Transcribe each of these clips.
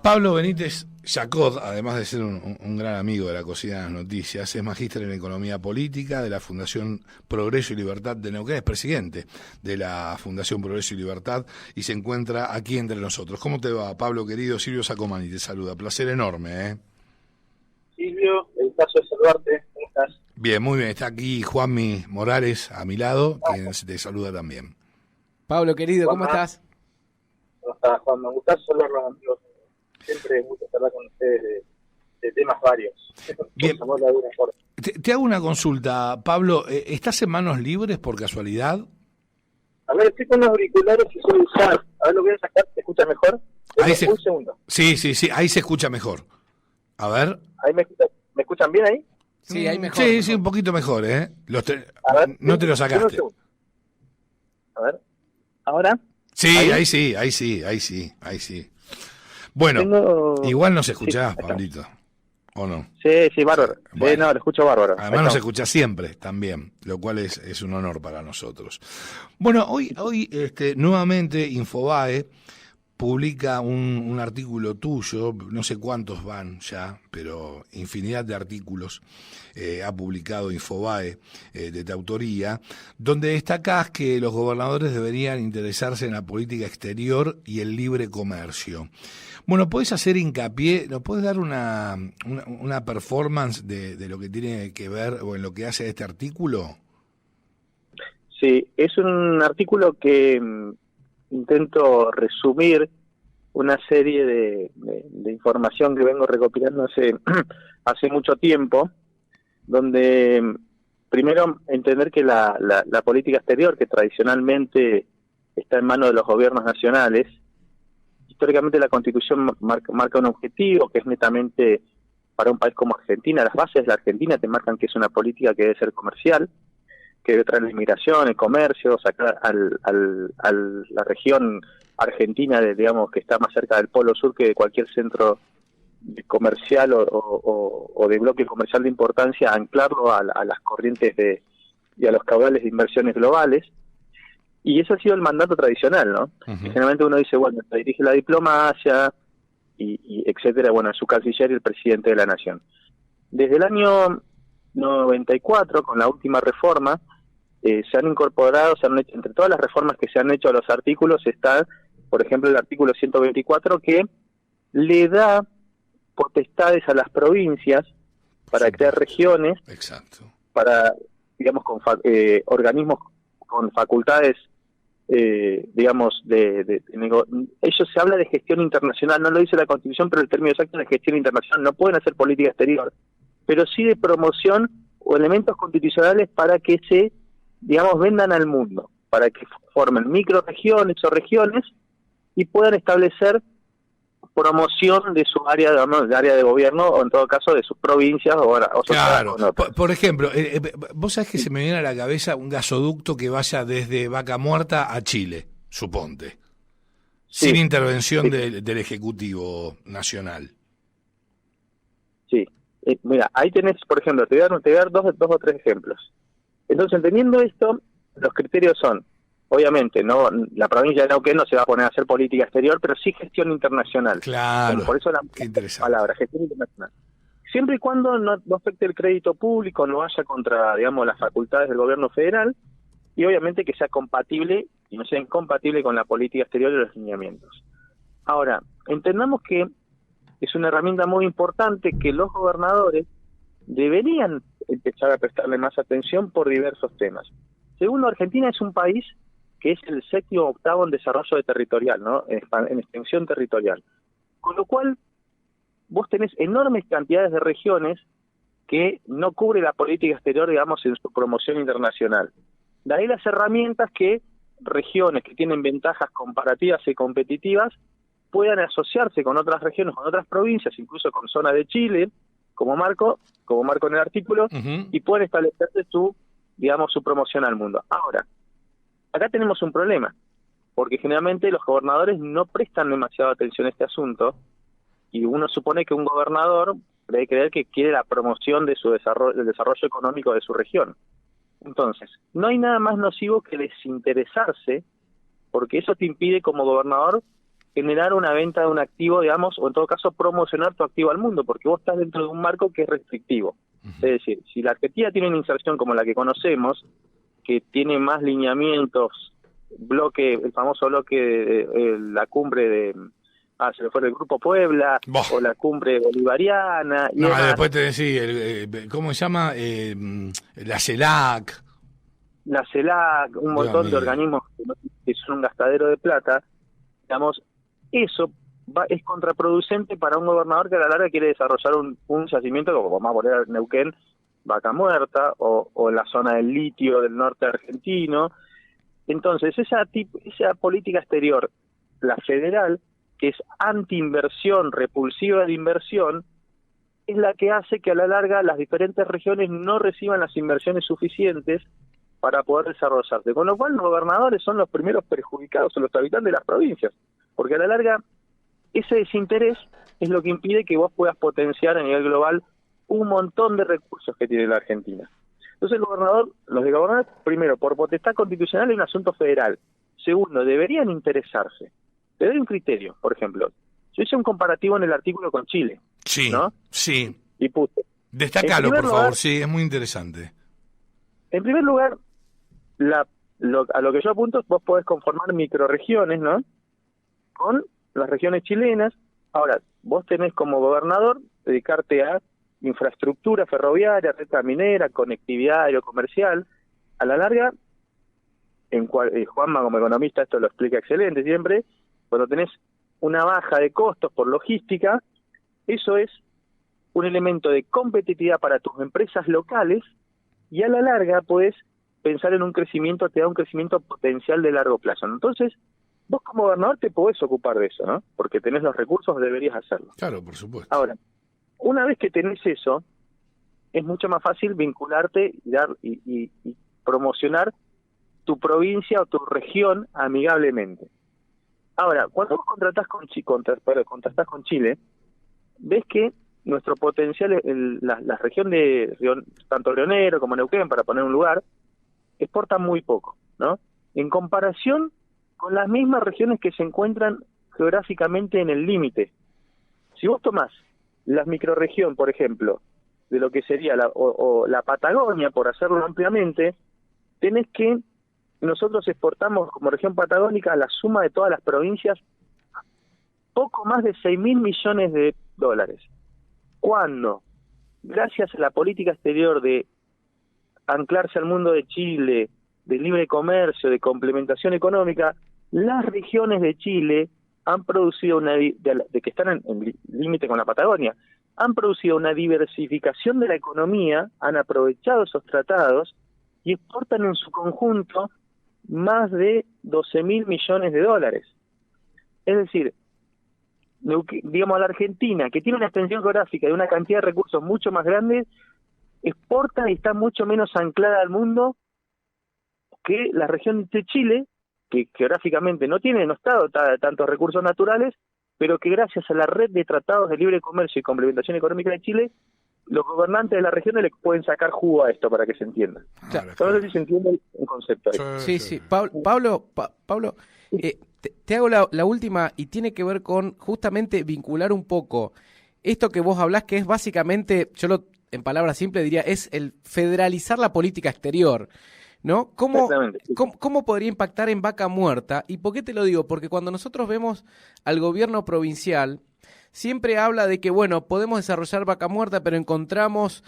Pablo Benítez Jacot, además de ser un gran amigo de la cocina de las noticias, es magíster en Economía Política de la Fundación Progreso y Libertad de Neuquén, es presidente de la Fundación Progreso y Libertad y se encuentra aquí entre nosotros. ¿Cómo te va, Pablo, querido? Silvio Sacomani te saluda. Placer enorme, ¿eh? Silvio, el caso de saludarte. ¿Cómo estás? Bien, muy bien. Está aquí Juanmi Morales a mi lado, quien te saluda también. Pablo, querido, ¿cómo estás? ¿Cómo estás, Juan? Me gusta saludarlos, amigos. Siempre me gusta hablar con ustedes de temas varios. Bien. Te hago una consulta, Pablo. ¿Estás en manos libres por casualidad? A ver, estoy con los auriculares y suelo usar. A ver, lo voy a sacar. ¿Te escuchas mejor? Un segundo. Sí, ahí se escucha mejor. A ver. ¿Ahí me escuchan bien ahí? Sí, ahí mejor. Sí, mejor. sí, un poquito mejor, ¿eh? A ver, no te lo sacaste. A ver. ¿Ahora? Sí, ahí sí. Bueno, igual no se escuchás, sí, Pablito, ¿o no? Sí, bárbaro. Bueno, sí, no, lo escucho bárbaro. Además nos escucha siempre también, lo cual es un honor para nosotros. Bueno, hoy nuevamente Infobae publica un artículo tuyo, no sé cuántos van ya, pero infinidad de artículos ha publicado Infobae de tu autoría, donde destacás que los gobernadores deberían interesarse en la política exterior y el libre comercio. Bueno, ¿podés hacer hincapié, nos podés dar una performance de lo que tiene que ver o en lo que hace este artículo? Sí, es un artículo que intento resumir una serie de información que vengo recopilando hace mucho tiempo, donde primero entender que la política exterior, que tradicionalmente está en manos de los gobiernos nacionales, históricamente la Constitución marca un objetivo que es netamente para un país como Argentina. Las bases de la Argentina te marcan que es una política que debe ser comercial, que debe traer la inmigración, el comercio, sacar a la región argentina, digamos, que está más cerca del Polo Sur que de cualquier centro comercial o de bloque comercial de importancia, anclarlo a las corrientes y a los caudales de inversiones globales. Y ese ha sido el mandato tradicional, ¿no? Uh-huh. Generalmente uno dice, bueno, se dirige la diplomacia, y etcétera, bueno, su canciller y el presidente de la nación. Desde el año 94, con la última reforma, se han incorporado, entre todas las reformas que se han hecho a los artículos, está, por ejemplo, el artículo 124, que le da potestades a las provincias para crear regiones, exacto, para, digamos, con organismos con facultades, digamos, ellos se habla de gestión internacional, no lo dice la Constitución, pero el término exacto es gestión internacional. No pueden hacer política exterior, pero sí de promoción o elementos constitucionales para que se, digamos, vendan al mundo, para que formen microregiones o regiones y puedan establecer promoción de su área, digamos, de área de gobierno, o en todo caso de sus provincias o claro. Por ejemplo, vos sabés que se me viene a la cabeza un gasoducto que vaya desde Vaca Muerta a Chile, suponte, sí, sin intervención del Ejecutivo Nacional. Sí, mira, ahí tenés, por ejemplo, te voy a dar dos o tres ejemplos. Entonces, entendiendo esto, los criterios son, obviamente, no, la provincia de Neuquén no se va a poner a hacer política exterior, pero sí gestión internacional. Claro, por eso la palabra, gestión internacional. Siempre y cuando no afecte el crédito público, no vaya contra, digamos, las facultades del gobierno federal, y obviamente que sea compatible y no sea incompatible con la política exterior y los lineamientos. Ahora, entendamos que es una herramienta muy importante que los gobernadores deberían empezar a prestarle más atención por diversos temas. Segundo, Argentina es un país que es el 7º o 8º en desarrollo territorial, ¿no? En extensión territorial. Con lo cual, vos tenés enormes cantidades de regiones que no cubre la política exterior, digamos, en su promoción internacional. De ahí las herramientas que regiones que tienen ventajas comparativas y competitivas puedan asociarse con otras regiones, con otras provincias, incluso con zona de Chile, como marco en el artículo, uh-huh, y pueden establecerse su promoción al mundo. Ahora, acá tenemos un problema, porque generalmente los gobernadores no prestan demasiada atención a este asunto, y uno supone que un gobernador debe creer que quiere la promoción de del desarrollo económico de su región. Entonces, no hay nada más nocivo que desinteresarse, porque eso te impide como gobernador generar una venta de un activo, digamos, o en todo caso promocionar tu activo al mundo, porque vos estás dentro de un marco que es restrictivo. Es decir, si la Argentina tiene una inserción como la que conocemos, que tiene más lineamientos, el famoso bloque de la cumbre se le fue del Grupo Puebla, o la cumbre bolivariana. Y después te decía, ¿cómo se llama? La CELAC. La CELAC, un montón de organismos que son un gastadero de plata, digamos, eso es contraproducente para un gobernador que a la larga quiere desarrollar un yacimiento, como vamos a poner Neuquén, Vaca Muerta, o la zona del litio del norte argentino. Entonces, esa política exterior, la federal, que es anti-inversión, repulsiva de inversión, es la que hace que a la larga las diferentes regiones no reciban las inversiones suficientes para poder desarrollarse. Con lo cual los gobernadores son los primeros perjudicados, son los habitantes de las provincias, porque a la larga ese desinterés es lo que impide que vos puedas potenciar a nivel global un montón de recursos que tiene la Argentina. Entonces los de gobernadores, primero, por potestad constitucional es un asunto federal. Segundo, deberían interesarse. Te doy un criterio, por ejemplo. Yo hice un comparativo en el artículo con Chile. Sí, ¿no? sí. Y puse. Destácalo, por favor, sí, es muy interesante. En primer lugar, a lo que yo apunto, vos podés conformar microrregiones, ¿no? Con las regiones chilenas. Ahora, vos tenés como gobernador dedicarte a infraestructura ferroviaria, red minera, conectividad aerocomercial. A la larga, Juanma como economista esto lo explica excelente siempre, cuando tenés una baja de costos por logística, eso es un elemento de competitividad para tus empresas locales y a la larga podés pensar en un crecimiento, te da un crecimiento potencial de largo plazo. Entonces, vos como gobernador te podés ocupar de eso, ¿no? Porque tenés los recursos, deberías hacerlo. Claro, por supuesto. Ahora, una vez que tenés eso, es mucho más fácil vincularte y promocionar tu provincia o tu región amigablemente. Ahora, cuando vos contrastás con Chile, ves que nuestro potencial, la región de tanto Río Negro como Neuquén, para poner un lugar, exportan muy poco, ¿no? En comparación con las mismas regiones que se encuentran geográficamente en el límite. Si vos tomás la microrregión, por ejemplo, de lo que sería la Patagonia, por hacerlo ampliamente, tenés que nosotros exportamos como región patagónica la suma de todas las provincias poco más de 6.000 millones de dólares. Cuando, gracias a la política exterior de anclarse al mundo de Chile, de libre comercio, de complementación económica, las regiones de Chile han producido de que están en límite con la Patagonia, han producido una diversificación de la economía, han aprovechado esos tratados y exportan en su conjunto más de 12.000 millones de dólares. Es decir, digamos, la Argentina, que tiene una extensión geográfica de una cantidad de recursos mucho más grande, exporta y está mucho menos anclada al mundo que la región de Chile, que geográficamente no está tantos recursos naturales, pero que gracias a la red de tratados de libre comercio y complementación económica de Chile, los gobernantes de las regiones le pueden sacar jugo a esto para que se entienda. Claro. No sé si se entiende el concepto. Sí. Pablo, te hago la última y tiene que ver con justamente vincular un poco esto que vos hablás, que es básicamente, en palabras simples diría, es el federalizar la política exterior, ¿no? ¿Cómo podría impactar en Vaca Muerta? ¿Y por qué te lo digo? Porque cuando nosotros vemos al gobierno provincial, siempre habla de que, bueno, podemos desarrollar Vaca Muerta, pero encontramos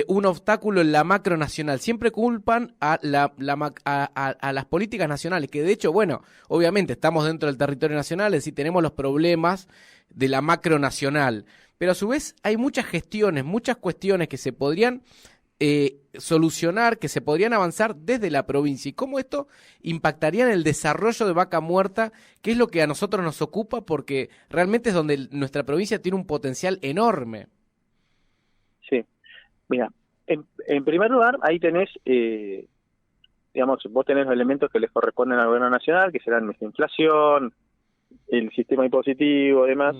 un obstáculo en la macro nacional. Siempre culpan a las políticas nacionales, que de hecho, bueno, obviamente estamos dentro del territorio nacional, es decir, tenemos los problemas de la macro nacional. Pero a su vez hay muchas gestiones, muchas cuestiones que se podrían solucionar, que se podrían avanzar desde la provincia. ¿Y cómo esto impactaría en el desarrollo de Vaca Muerta, que es lo que a nosotros nos ocupa, porque realmente es donde nuestra provincia tiene un potencial enorme? Sí, mira, en primer lugar, ahí tenés, digamos, vos tenés los elementos que les corresponden al gobierno nacional, que serán la inflación, el sistema impositivo, demás,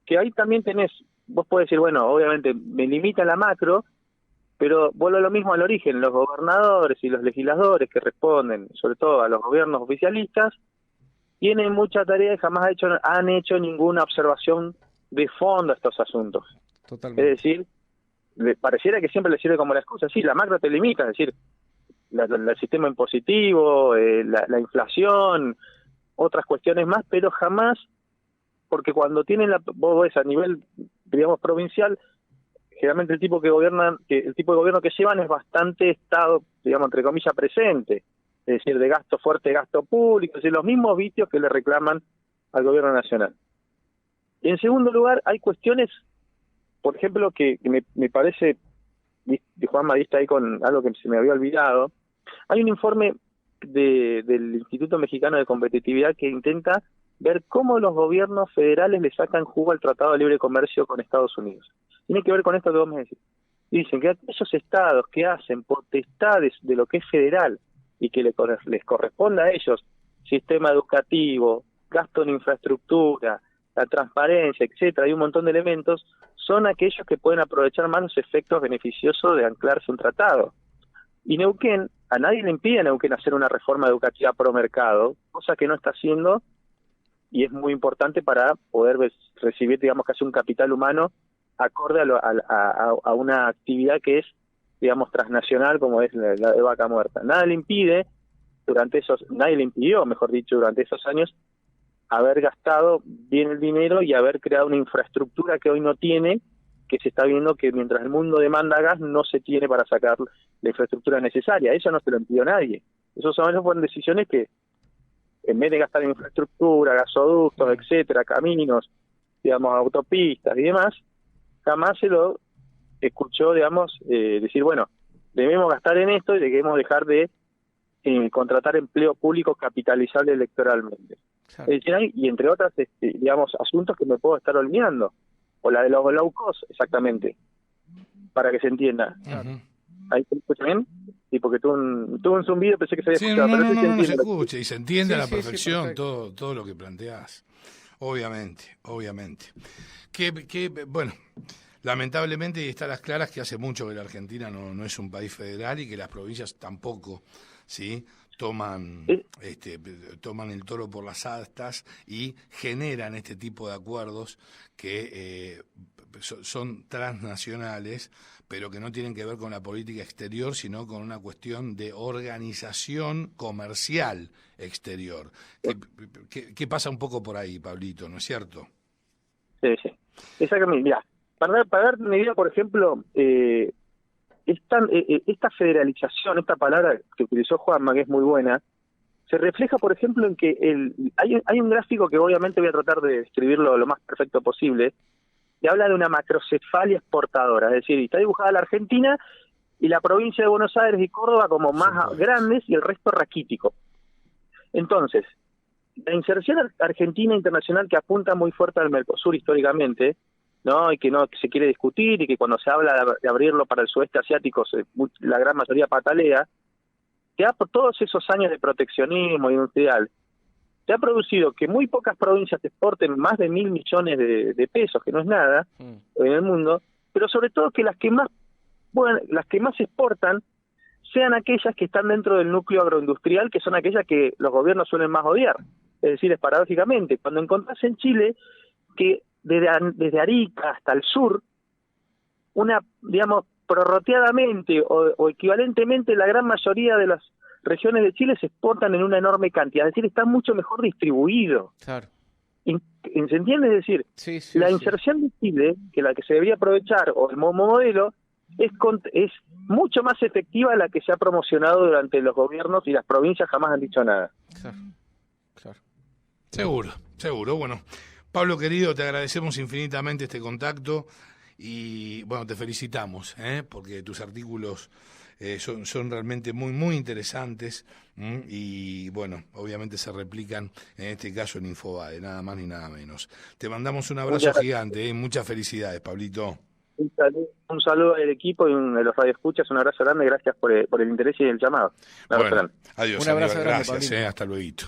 que ahí también tenés, vos podés decir, bueno, obviamente me limita la macro, pero vuelvo a lo mismo al origen, los gobernadores y los legisladores que responden, sobre todo a los gobiernos oficialistas, tienen mucha tarea y jamás han hecho ninguna observación de fondo a estos asuntos. Totalmente. Es decir, pareciera que siempre le sirve como la excusa. Sí, la macro te limita, es decir, el sistema impositivo, la inflación, otras cuestiones más, pero jamás, porque cuando tienen vos ves a nivel, digamos, provincial, generalmente el tipo de gobierno que llevan es bastante Estado, digamos, entre comillas, presente, es decir, de gasto fuerte, gasto público, es decir, los mismos vicios que le reclaman al gobierno nacional. Y en segundo lugar, hay cuestiones, por ejemplo, que me parece, Juanma diste ahí con algo que se me había olvidado. Hay un informe del Instituto Mexicano de Competitividad que intenta ver cómo los gobiernos federales le sacan jugo al Tratado de Libre Comercio con Estados Unidos. Tiene que ver con esto que vos me decís. Dicen que aquellos estados que hacen potestades de lo que es federal y que les corresponde a ellos, sistema educativo, gasto en infraestructura, la transparencia, etcétera, hay un montón de elementos, son aquellos que pueden aprovechar más los efectos beneficiosos de anclarse un tratado. Y Neuquén, a nadie le impide a Neuquén hacer una reforma educativa pro mercado, cosa que no está haciendo, y es muy importante para poder recibir, digamos, casi un capital humano acorde a una actividad que es, digamos, transnacional, como es la de Vaca Muerta. Nadie le impidió, mejor dicho, durante esos años, haber gastado bien el dinero y haber creado una infraestructura que hoy no tiene, que se está viendo que mientras el mundo demanda gas, no se tiene para sacar la infraestructura necesaria. Eso no se lo impidió nadie. Esas fueron decisiones que, en vez de gastar en infraestructura, gasoductos, etcétera, caminos, digamos, autopistas y demás, jamás se lo escuchó, digamos, decir, bueno, debemos gastar en esto y debemos dejar de contratar empleo público capitalizable electoralmente. Claro. Es decir, y entre otras, digamos, asuntos que me puedo estar olvidando, o la de los low cost, exactamente, para que se entienda. Claro. ¿Ahí se escucha bien? Sí, porque tuve un zumbido, pensé que se había escuchado. No se escucha y se entiende a la perfección todo lo que planteás. Obviamente. Bueno, lamentablemente, y está a las claras que hace mucho que la Argentina no es un país federal y que las provincias tampoco, ¿sí? Toman el toro por las astas y generan este tipo de acuerdos que son transnacionales, pero que no tienen que ver con la política exterior, sino con una cuestión de organización comercial exterior. ¿Qué pasa un poco por ahí, Pablito, no es cierto? Sí. Exactamente. Mira, para darte una idea, por ejemplo, esta federalización, esta palabra que utilizó Juanma, que es muy buena, se refleja, por ejemplo, en que hay un gráfico que obviamente voy a tratar de describirlo lo más perfecto posible, que habla de una macrocefalia exportadora, es decir, está dibujada la Argentina y la provincia de Buenos Aires y Córdoba como más grandes y el resto raquítico. Entonces, la inserción argentina internacional que apunta muy fuerte al Mercosur históricamente, ¿no? Y que no se quiere discutir y que cuando se habla de abrirlo para el sudeste asiático la gran mayoría patalea, que por todos esos años de proteccionismo industrial, se ha producido que muy pocas provincias exporten más de 1.000 millones de pesos, que no es nada en el mundo, pero sobre todo que las que más exportan sean aquellas que están dentro del núcleo agroindustrial, que son aquellas que los gobiernos suelen más odiar. Es decir, es paradójicamente, cuando encontrás en Chile que desde Arica hasta el sur, digamos, prorroteadamente o equivalentemente la gran mayoría de las regiones de Chile se exportan en una enorme cantidad, es decir, está mucho mejor distribuido. Claro. ¿Se entiende? Es decir, la inserción de Chile, que la que se debería aprovechar, o el modelo, es mucho más efectiva de la que se ha promocionado durante los gobiernos y las provincias jamás han dicho nada. Claro. Seguro. Bueno, Pablo querido, te agradecemos infinitamente este contacto y bueno, te felicitamos, porque tus artículos son realmente muy, muy interesantes y bueno, obviamente se replican en este caso en Infobae, nada más ni nada menos. Te mandamos un abrazo gigante y muchas felicidades, Pablito. Un saludo al equipo y de los radioescuchas, un abrazo grande, gracias por el interés y el llamado. Bueno, adiós, un abrazo grande, gracias, hasta luego.